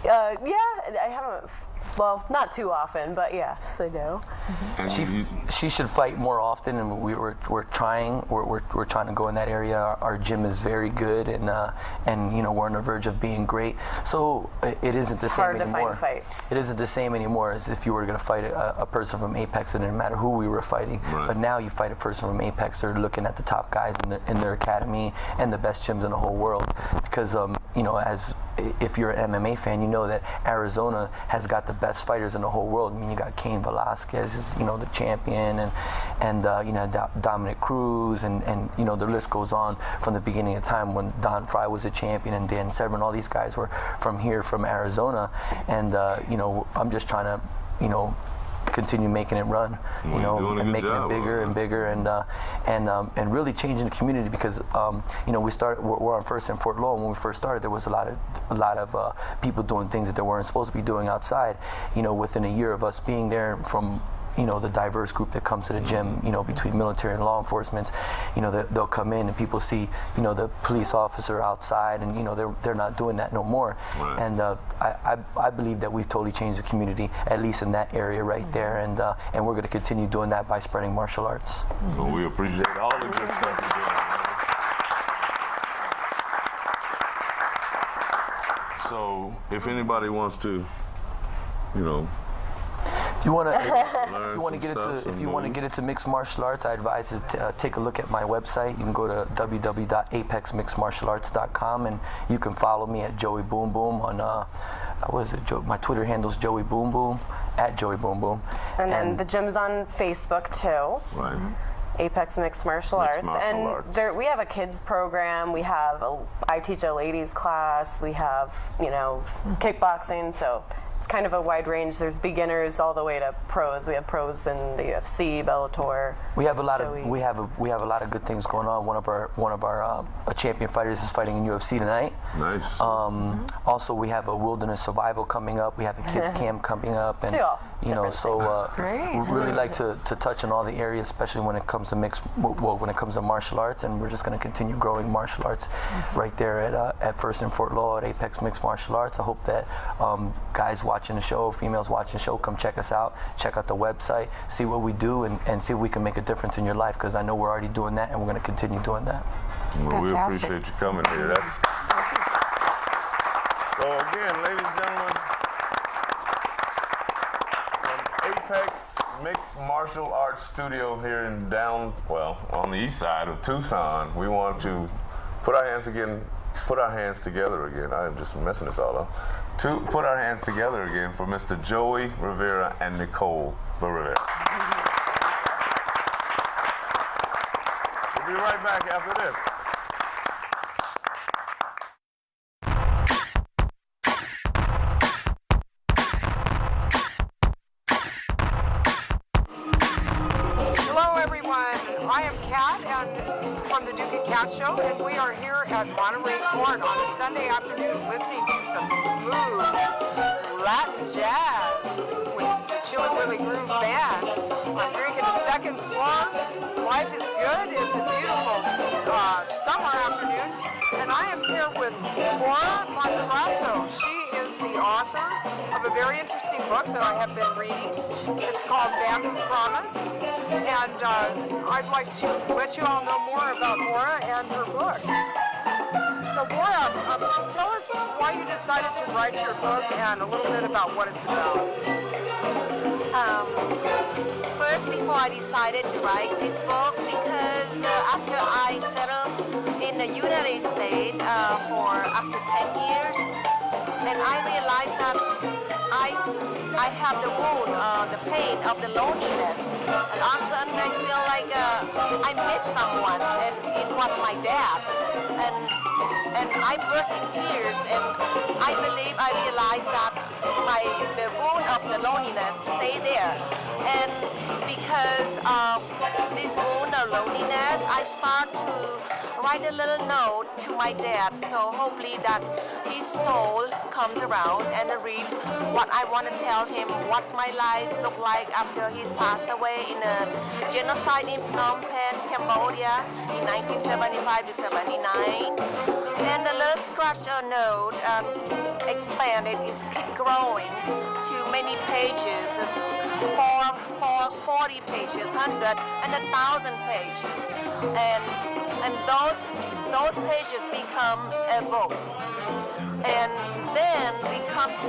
Yeah, I haven't. Well, not too often, but yes, I do. And she should fight more often, and we're trying. We're trying to go in that area. Our gym is very good, and we're on the verge of being great. So it isn't the same anymore. Find fights. It isn't the same anymore as if you were going to fight a person from Apex. It didn't matter who we were fighting. Right. But now you fight a person from Apex. They're looking at the top guys in their academy and the best gyms in the whole world, because you know, as if you're an MMA fan, you know that Arizona has got the best fighters in the whole world. I mean, you got Cain Velasquez, you know, the champion, and you know, Dominic Cruz, and you know, the list goes on from the beginning of time when Don Fry was a champion, and Dan Severn. All these guys were from here, from Arizona, and you know, I'm just trying to, you know, continue making it run, you know, and making it bigger and bigger, and really changing the community, because you know, we're on First and Fort Lowell. When we first started, there was a lot of people doing things that they weren't supposed to be doing outside. You know, within a year of us being there, from, you know, the diverse group that comes to the gym, you know, between military and law enforcement, you know, they'll come in and people see, you know, the police officer outside, and, you know, they're not doing that no more. Right. And I believe that we've totally changed the community, at least in that area right there, and we're going to continue doing that by spreading martial arts. Well, we appreciate all the good stuff you're doing. So, if anybody wants to, you know, if you want to get into mixed martial arts, I advise you to take a look at my website. You can go to www.apexmixedmartialarts.com, and you can follow me at Joey Boom Boom on my Twitter handle's Joey Boom Boom, at Joey Boom Boom. And then the gym's on Facebook too. Right. Apex Mixed Martial Arts. We have a kids program. We have I teach a ladies class. We have, you know, kickboxing. So it's kind of a wide range. There's beginners all the way to pros. We have pros in the UFC, Bellator. We have a lot of we have a lot of good things going on. One of our champion fighters is fighting in UFC tonight. Nice. Also, we have a wilderness survival coming up. We have a kids camp coming up, and you know, so we really like to touch on all the areas, especially when it comes to when it comes to martial arts, and we're just going to continue growing martial arts right there at First and Fort Lowell at Apex Mixed Martial Arts. I hope that guys watching the show, females watching the show, come check us out, check out the website, see what we do, and see if we can make a difference in your life, because I know we're already doing that, and we're going to continue doing that. Well, we appreciate you coming here. So again, ladies and gentlemen, from Apex Mixed Martial Arts Studio here in on the east side of Tucson, we want to put our hands together again. I'm just messing this all up. To put our hands together again for Mr. Joey Rivera and Nicole Rivera. We'll be right back after this. Hello, everyone. I am Kat, and from the Duke and Kat Show, and we are here at Monterey Corn on a Sunday afternoon listening to some smooth Latin jazz with the Chili Willy Groove Band. I'm drinking the second floor. Life is good. It's a beautiful summer afternoon, and I am here with Maura Matarazzo. She is the author of a very interesting book that I have been reading. It's called Bamboo Promise, and I'd like to let you all know more about Maura and her book. So Maura, tell us why you decided to write your book and a little bit about what it's about. First, before I decided to write this book, because after I settled in the United States after 10 years, and I realized that I have the wound, the pain of the loneliness, and all of a sudden I feel like I miss someone, and it was my dad, and I burst in tears, and I realized that the wound of the loneliness stay there, and because of this wound of loneliness, I start to write a little note to my dad, so hopefully that his soul comes around and read what I want to tell him, what's my life look like after he's passed away in a genocide in Phnom Penh, Cambodia in 1975 to 79. And the little scratch note expanded is keep growing to many pages, 40 pages, 100 and 1,000 pages, and those pages become a book. And then we come to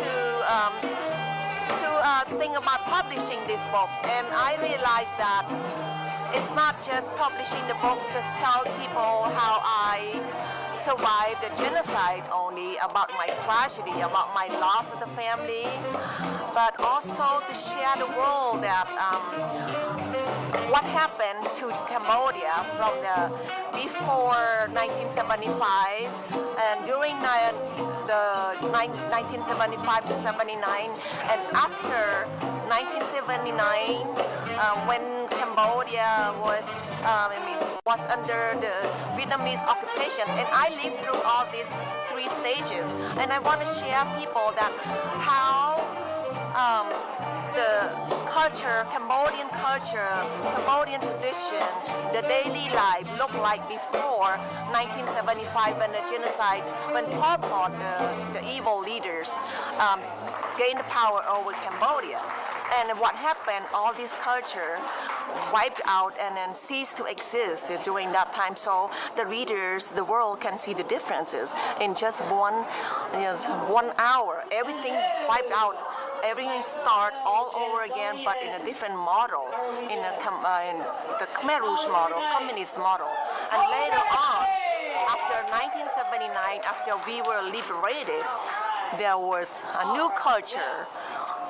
think about publishing this book, and I realized that it's not just publishing the book, just tell people how I survive the genocide only, about my tragedy, about my loss of the family, but also to share the world that what happened to Cambodia from the before 1975 and during the 1975 to 79 and after 1979 when Cambodia was was under the Vietnamese occupation, and I lived through all these 3 stages, and I want to share people that how the culture, Cambodian tradition, the daily life looked like before 1975 when the genocide, when Pol Pot, the evil leaders, gained power over Cambodia. And what happened, all this culture wiped out and then ceased to exist during that time. So the readers, the world can see the differences. In just 1 hour, everything wiped out. Everything start all over again, but in a different model, in the Khmer Rouge model, communist model. And later on, after 1979, after we were liberated, there was a new culture.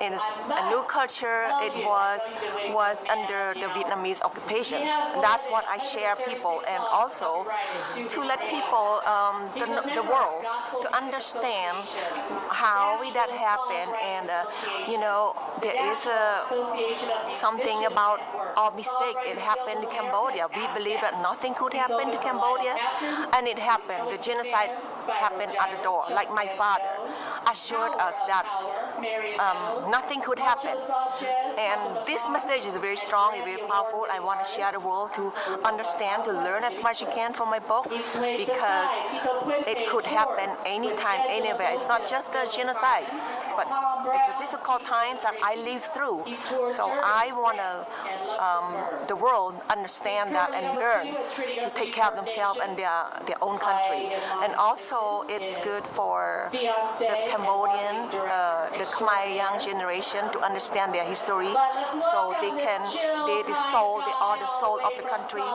In a new culture, it was under the Vietnamese occupation. And that's what I share people, and also to let people, the world, to understand how that happened. And there is something about our mistake. It happened to Cambodia. We believe that nothing could happen to Cambodia, and it happened. The genocide happened at the door. Like my father assured us that nothing could happen. And this message is very strong and very powerful. I want to share the world to understand, to learn as much as you can from my book, because it could happen anytime, anywhere. It's not just the genocide, but it's a difficult times that I lived through. So I want the world understand that and learn to take care of themselves and their own country. And also it's good for the Cambodian, the Khmer young generation to understand their history, so they are the soul of the country.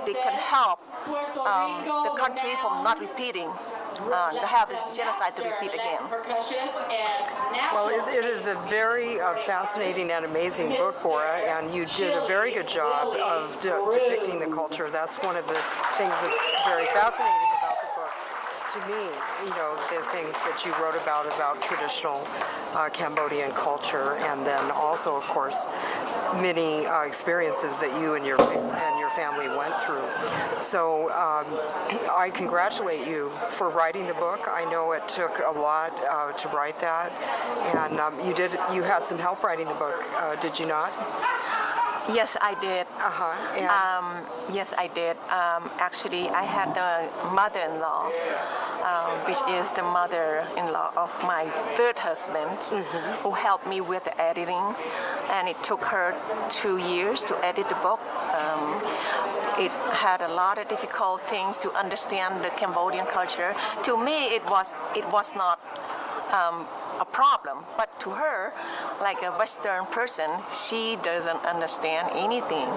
They can help the country from not repeating, to have the genocide to repeat again. Well, it is a very fascinating and amazing book, Bora, and you did a very good job of depicting the culture. That's one of the things that's very fascinating about the book to me. The things that you wrote about traditional Cambodian culture, and then also, of course, many experiences that you and your family went through. So I congratulate you for writing the book. I know it took a lot to write that, and you had some help writing the book, did you not? Yes, I did. Yes, I did. Actually, I had a mother-in-law, which is the mother-in-law of my third husband, who helped me with the editing, and it took her 2 years to edit the book. It had a lot of difficult things to understand the Cambodian culture. To me, it was not a problem, but to her, like a Western person, she doesn't understand anything.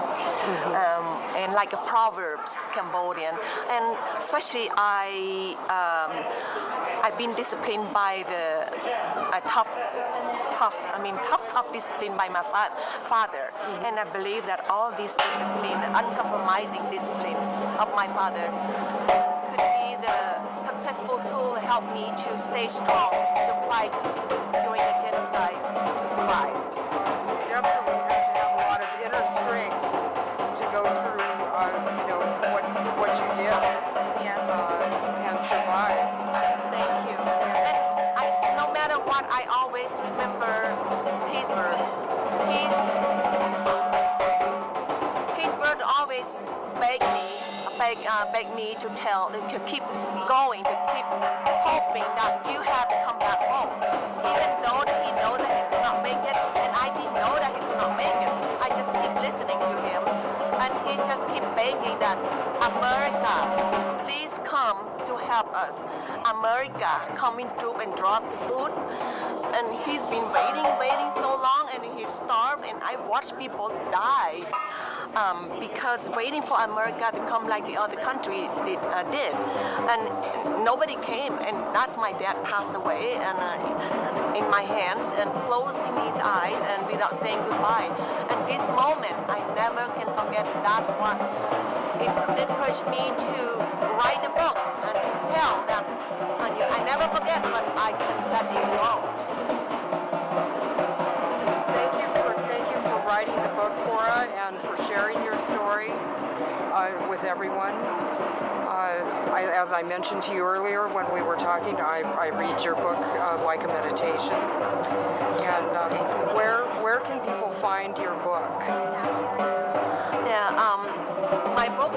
And like a Proverbs, Cambodian, and especially I've been disciplined by the tough discipline by my father, and I believe that all this discipline, the uncompromising discipline of my father, could be the successful tool to help me to stay strong, to fight during the genocide, to survive. Definitely have to have a lot of inner strength to go through, what you did, and survive. Thank you. And no matter what, I always remember his word. His word always beg me to keep going, to keep hoping that you have to come back home. Even though that he knows that he could not make it, and I didn't know that he could not make it, I just keep listening to him, and he just keep begging that America, please come to help us. America coming through and drop the food, and he's been waiting so long, and he's starved, and I watched people die because waiting for America to come like the other country did. And nobody came, and that's my dad passed away, and in my hands, and closing his eyes, and without saying goodbye. And this moment, I never can forget. That's what encouraged me to write the book and to tell that I never forget, but I can let it go. Thank you for writing the book, Bora, and for sharing your story with everyone. As I mentioned to you earlier when we were talking, I read your book like a meditation. And where can people find your book? Yeah, my book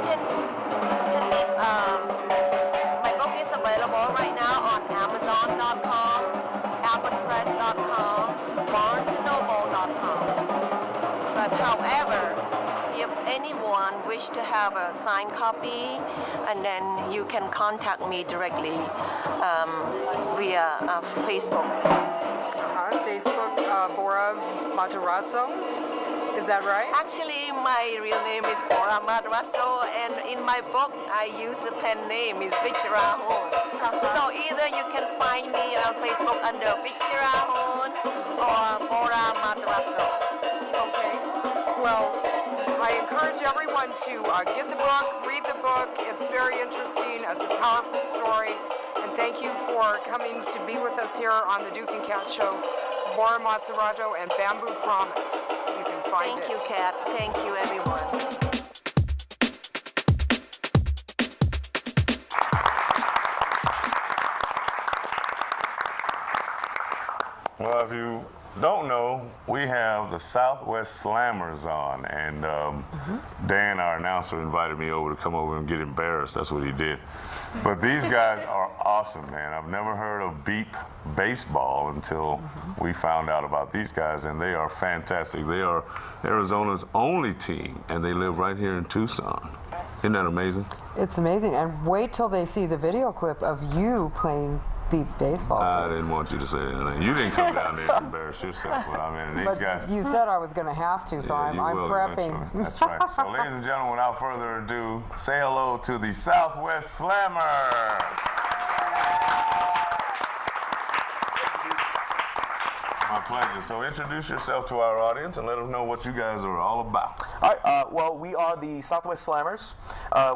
my book is available right now on Amazon.com, ApplePress.com, BarnesandNoble.com. But however, if anyone wish to have a signed copy, and then you can contact me directly via Facebook. Facebook, Bora Matarazzo. Is that right? Actually, my real name is Bora Matarazzo, and in my book, I use the pen name is Vichirahun. So either you can find me on Facebook under Vichirahun or Bora Matarazzo. Okay. Well, I encourage everyone to get the book, read the book. It's very interesting. It's a powerful story. And thank you for coming to be with us here on the Duke and Cat Show. Bora Matarazzo and Bamboo Promise. You can find it. Thank you, Kat. Thank you, everyone. Well, if you don't know, we have the Southwest Slammers on, and Dan, our announcer, invited me over to come over and get embarrassed. That's what he did. But these guys are awesome, man. I've never heard of beep baseball until we found out about these guys, and they are fantastic. They are Arizona's only team, and they live right here in Tucson. Isn't that amazing? It's amazing. And wait till they see the video clip of you playing beep baseball. I didn't want you to say anything. You didn't come down there and embarrass yourself. But I mean, these guys. You said I was going to have to, so I'm prepping. Eventually. That's right. So, ladies and gentlemen, without further ado, say hello to the Southwest Slammers. My pleasure. So introduce yourself to our audience and let them know what you guys are all about. All right. Well, we are the Southwest Slammers.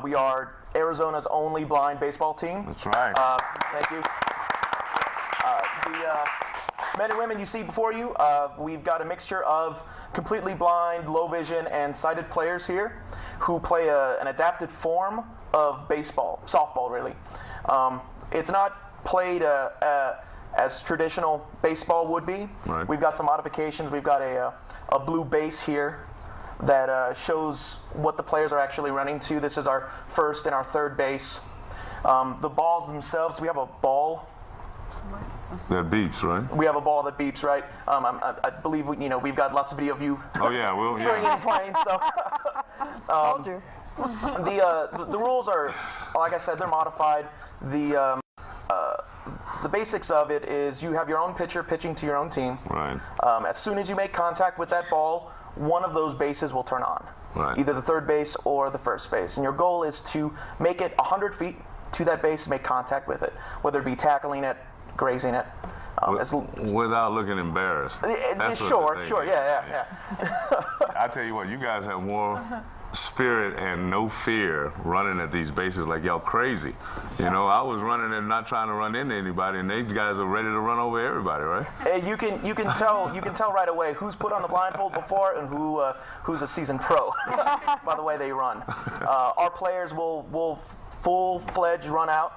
We are Arizona's only blind baseball team. That's right. Thank you. The men and women you see before you, we've got a mixture of completely blind, low vision, and sighted players here who play an adapted form of baseball, softball really. It's not played as traditional baseball would be. Right. We've got some modifications. We've got a blue base here that shows what the players are actually running to. This is our first and our third base. The balls themselves, we have a ball. That beeps, right? We have a ball that beeps, right? I believe we've got lots of video of you. Oh yeah, well yeah. Swinging and playing. So. Told you. The rules are, like I said, they're modified. The basics of it is you have your own pitcher pitching to your own team. Right. As soon as you make contact with that ball, one of those bases will turn on. Right. Either the third base or the first base. And your goal is to make it 100 feet to that base, make contact with it, whether it be tackling it, grazing it. Without looking embarrassed. Sure, yeah. I tell you what, you guys have more spirit and no fear running at these bases like y'all crazy. You know, I was running and not trying to run into anybody, and these guys are ready to run over everybody, right? You can tell right away who's put on the blindfold before and who's a seasoned pro by the way they run. Our players will full-fledged run out.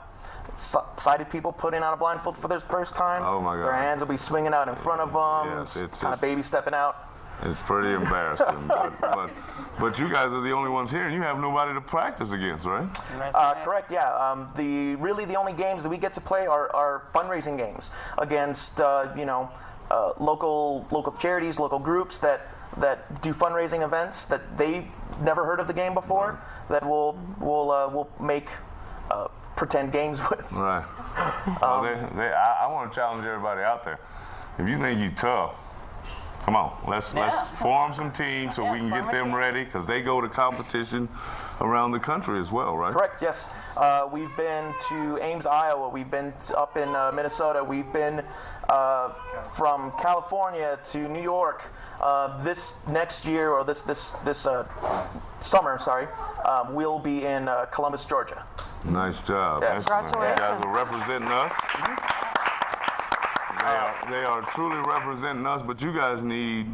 Sighted people putting on a blindfold for their first time. Oh my God. Their hands will be swinging out in front of them. Yes, it's kind of baby stepping out. It's pretty embarrassing, but you guys are the only ones here, and you have nobody to practice against, right? Correct. Yeah. The only games that we get to play are fundraising games against local charities, local groups that do fundraising events that they never heard of the game before. That will make pretend games with. Right. I want to challenge everybody out there. If you think you're tough, Come on, let's form some teams so we can get them ready, because they go to competition around the country as well, right? Correct, yes. We've been to Ames, Iowa. We've been up in Minnesota. We've been from California to New York. This next year, or this summer, sorry, we'll be in Columbus, Georgia. Nice job. Yes. Congratulations. You guys are representing us. They are truly representing us, but you guys need,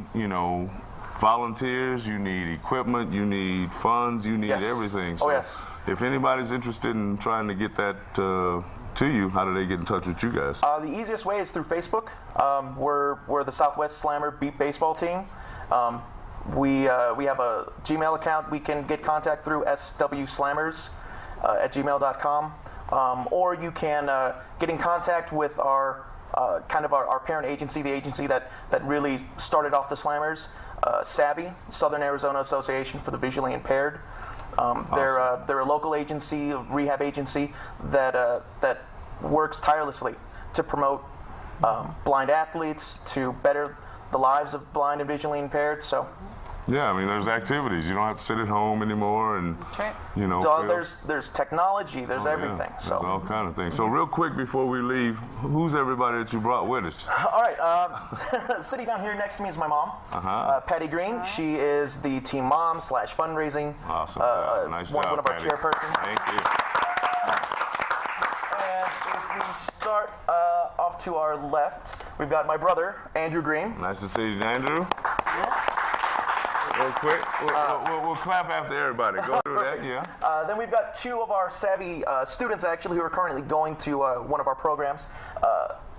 volunteers, you need equipment, you need funds, you need everything. So yes. If anybody's interested in trying to get that to you, how do they get in touch with you guys? The easiest way is through Facebook. We're the Southwest Slammer Beat Baseball team. We have a Gmail account. We can get contact through swslammers@gmail.com, or you can get in contact with our our parent agency, the agency that really started off the Slammers, SAVI, Southern Arizona Association for the Visually Impaired. They're a local agency, a rehab agency that works tirelessly to promote blind athletes, to better the lives of blind and visually impaired. So. Yeah, I mean, there's activities. You don't have to sit at home anymore, and there's technology, there's everything. Yeah, so there's all kind of things. So real quick before we leave, who's everybody that you brought with us? All right, sitting down here next to me is my mom, Patty Green. She is the team mom / fundraising. Awesome, nice job, one of our Patty. chairpersons. Thank you. And if we start off to our left, we've got my brother Andrew Green. Nice to see you, Andrew. Real quick, we'll clap after everybody. Go through that, yeah. Then we've got two of our SAVI students, actually, who are currently going to one of our programs.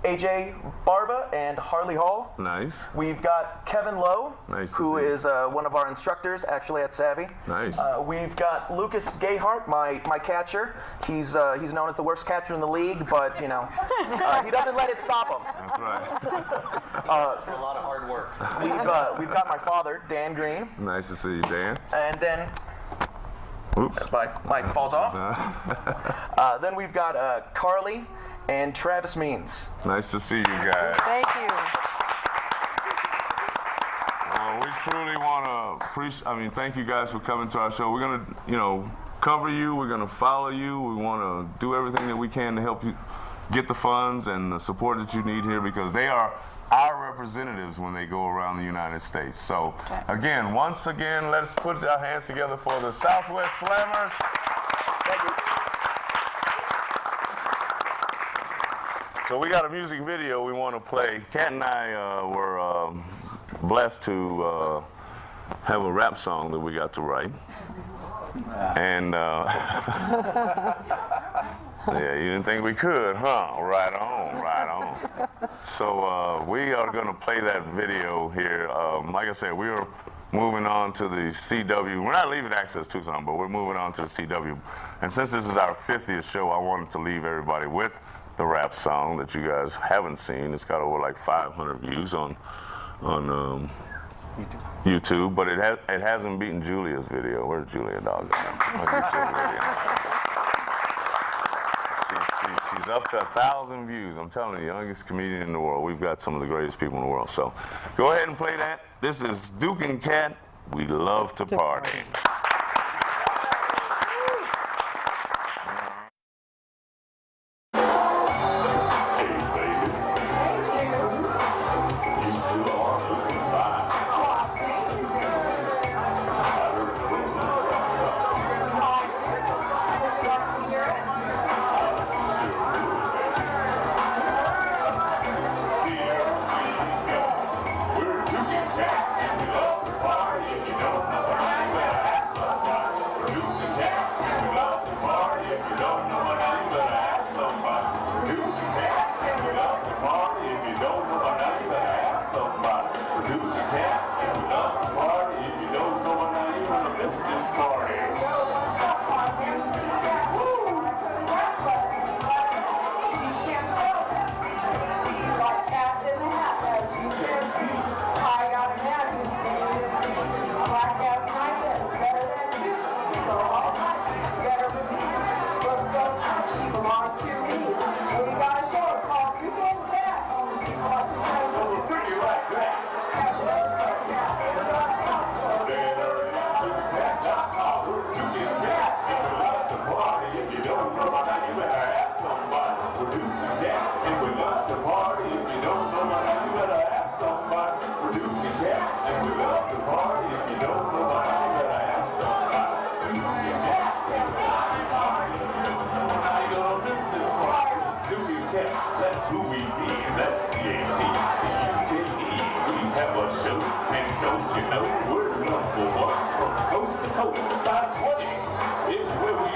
AJ Barba and Harley Hall. Nice. We've got Kevin Lowe, who is one of our instructors, actually, at SAVI. Nice. We've got Lucas Gayhart, my catcher. He's known as the worst catcher in the league, but, he doesn't let it stop him. That's right. A lot of hard work. We've got my father, Dan Green. Nice to see you, Dan. And then, oops, my mic falls off. Then we've got Carly and Travis Means. Nice to see you guys. Thank you. Well, we truly want to thank you guys for coming to our show. We're going to, cover you. We're going to follow you. We want to do everything that we can to help you get the funds and the support that you need here, because they are our representatives when they go around the United States. So, once again, let's put our hands together for the Southwest Slammers. Thank you. So we got a music video we want to play. Kat and I were blessed to have a rap song that we got to write. And yeah, you didn't think we could, huh? Right on, right on. So we are going to play that video here. Like I said, we are moving on to the CW. We're not leaving Access Tucson, but we're moving on to the CW. And since this is our 50th show, I wanted to leave everybody with the rap song that you guys haven't seen. It's got over like 500 views on YouTube, but it hasn't beaten Julia's video. Where's Julia, dog? She's up to 1,000 views. I'm telling you, the youngest comedian in the world. We've got some of the greatest people in the world. So go ahead and play that. This is Duke and Kat. We love to party. That's who we be. That's C-A-T-E-K-E. We have a show, and don't you know we're number one from coast to coast. 520. It's where we